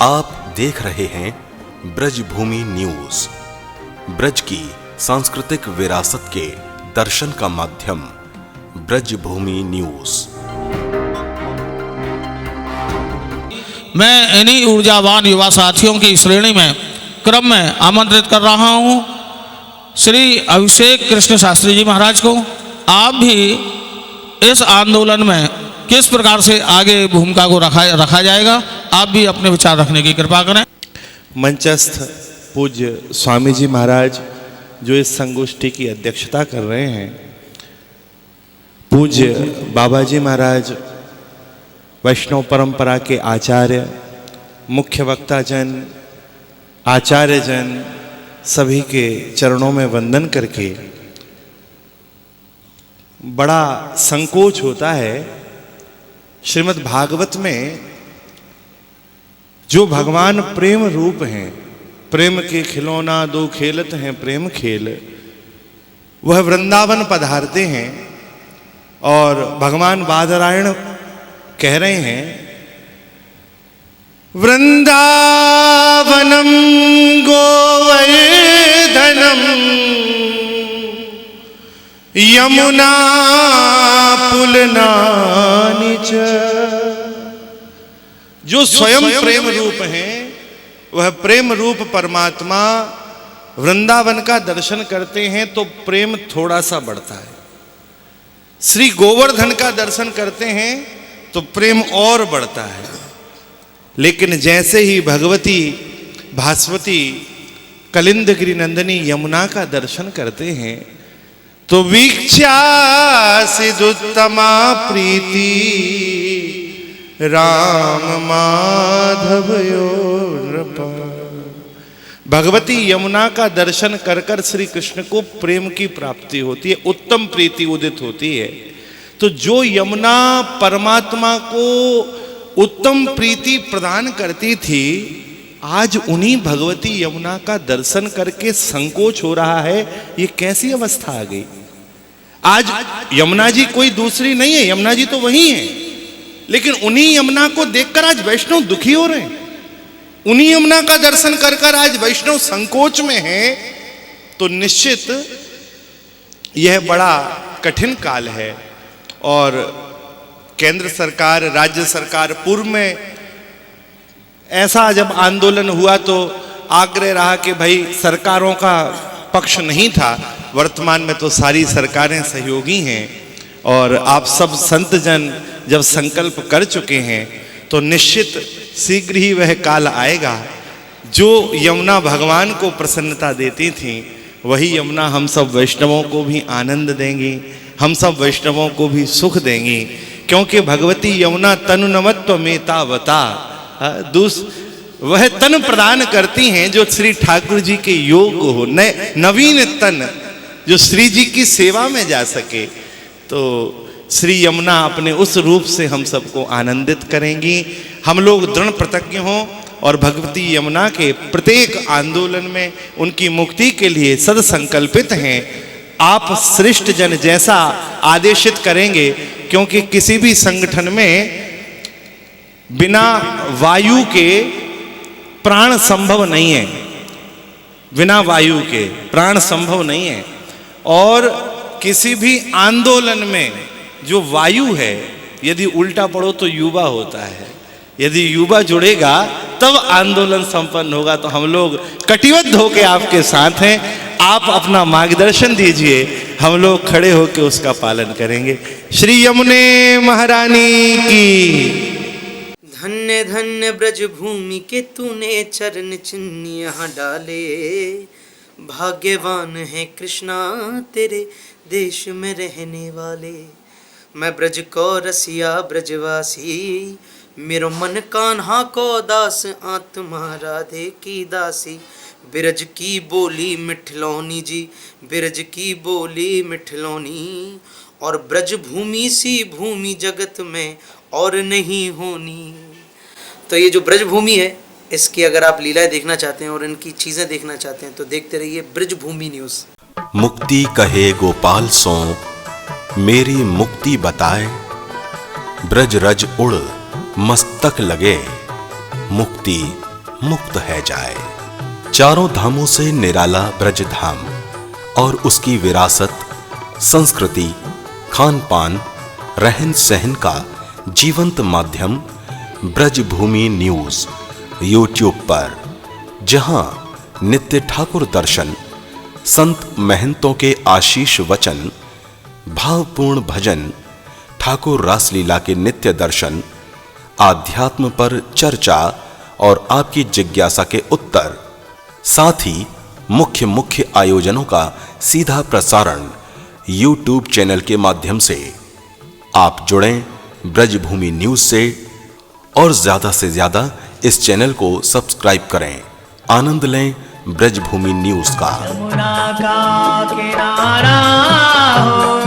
आप देख रहे हैं ब्रजभूमि न्यूज। ब्रज की सांस्कृतिक विरासत के दर्शन का माध्यम ब्रजभूमि न्यूज। मैं इन्हीं ऊर्जावान युवा साथियों की श्रेणी में क्रम में आमंत्रित कर रहा हूं श्री अभिषेक कृष्ण शास्त्री जी महाराज को। आप भी इस आंदोलन में किस प्रकार से आगे भूमिका को रखा जाएगा, आप भी अपने विचार रखने की कृपा करें। मंचस्थ पूज्य स्वामी जी महाराज जो इस संगोष्ठी की अध्यक्षता कर रहे हैं, पूज्य बाबा जी महाराज वैष्णव परंपरा के आचार्य, मुख्य वक्ता जन, आचार्य जन, सभी के चरणों में वंदन करके बड़ा संकोच होता है। श्रीमद् भागवत में जो भगवान प्रेम रूप हैं, प्रेम के खिलौना दो खेलत हैं प्रेम खेल, वह वृंदावन पधारते हैं और भगवान बादरायण कह रहे हैं, वृंदावनम गोवर्धनम यमुना पुलनानि च। जो स्वयं प्रेम रूप हैं, वह प्रेम रूप परमात्मा वृंदावन का दर्शन करते हैं तो प्रेम थोड़ा सा बढ़ता है। श्री गोवर्धन का दर्शन करते हैं तो प्रेम और बढ़ता है। लेकिन जैसे ही भगवती भास्वती कलिंदगिरी नंदिनी यमुना का दर्शन करते हैं तो वीक्षासिदुत्तमा प्रीति राम माधवयोरपा। भगवती यमुना का दर्शन कर कर श्री कृष्ण को प्रेम की प्राप्ति होती है, उत्तम प्रीति उदित होती है। तो जो यमुना परमात्मा को उत्तम प्रीति प्रदान करती थी, आज उन्हीं भगवती यमुना का दर्शन करके संकोच हो रहा है। ये कैसी अवस्था आ गई? आज यमुना जी कोई दूसरी नहीं है, यमुना जी तो वही है, लेकिन उन्हीं यमुना को देखकर आज वैष्णव दुखी हो रहे हैं। उन्हीं यमुना का दर्शन कर कर आज वैष्णव संकोच में है। तो निश्चित यह बड़ा कठिन काल है। और केंद्र सरकार, राज्य सरकार, पूर्व में ऐसा जब आंदोलन हुआ तो आग्रह रहा कि भाई सरकारों का पक्ष नहीं था। वर्तमान में तो सारी सरकारें सहयोगी हैं और आप सब संत जन जब संकल्प कर चुके हैं तो निश्चित शीघ्र ही वह काल आएगा। जो यमुना भगवान को प्रसन्नता देती थी, वही यमुना हम सब वैष्णवों को भी आनंद देंगी, हम सब वैष्णवों को भी सुख देंगी। क्योंकि भगवती यमुना तनुनमत्व में तावता, वह तन प्रदान करती हैं जो श्री ठाकुर जी के योग हो, नवीन तन जो श्री जी की सेवा में जा सके। तो श्री यमुना अपने उस रूप से हम सबको आनंदित करेंगी। हम लोग दृढ़ प्रतिज्ञ हों और भगवती यमुना के प्रत्येक आंदोलन में उनकी मुक्ति के लिए सद संकल्पित हैं। आप श्रेष्ठ जन जैसा आदेशित करेंगे, क्योंकि किसी भी संगठन में बिना वायु के प्राण संभव नहीं है। बिना वायु के प्राण संभव नहीं है। और किसी भी आंदोलन में जो वायु है, यदि उल्टा पड़ो तो युवा होता है। यदि युवा जुड़ेगा तब आंदोलन संपन्न होगा। तो हम लोग कटिबद्ध होकर आपके साथ हैं। आप अपना मार्गदर्शन दीजिए, हम लोग खड़े होकर उसका पालन करेंगे। श्री यमुने महारानी की। धन्य धन्य ब्रजभूमि के तूने चरण चिन्ह यहाँ डाले, भाग्यवान है कृष्णा तेरे देश में रहने वाले। मैं ब्रज को रसिया ब्रजवासी, मेरो मन कान्हा को दास, आत्मा राधे की दासी। बिरज की बोली मिठलौनी जी, बिरज की बोली मिठलौनी, और ब्रज भूमि सी भूमि जगत में और नहीं होनी। तो ये जो ब्रज भूमि है, इसकी अगर आप लीलाएं देखना चाहते हैं और इनकी चीजें देखना चाहते हैं तो देखते रहिए ब्रजभूमि न्यूज। मुक्ति कहे गोपाल सो मेरी मुक्ति बताए, ब्रज रज उड़ मस्तक लगे, मुक्ति मुक्त है जाए। चारों धामों से निराला ब्रज धाम और उसकी विरासत, संस्कृति, खान पान, रहन सहन का जीवंत माध्यम ब्रजभूमि न्यूज यूट्यूब पर, जहां नित्य ठाकुर दर्शन, संत महंतों के आशीष वचन, भावपूर्ण भजन, ठाकुर रासलीला के नित्य दर्शन, आध्यात्म पर चर्चा और आपकी जिज्ञासा के उत्तर, साथ ही मुख्य आयोजनों का सीधा प्रसारण यूट्यूब चैनल के माध्यम से। आप जुड़ें ब्रजभूमि न्यूज से और ज्यादा से ज्यादा इस चैनल को सब्सक्राइब करें। आनंद लें ब्रजभूमि न्यूज का। यमुना का किनारा हो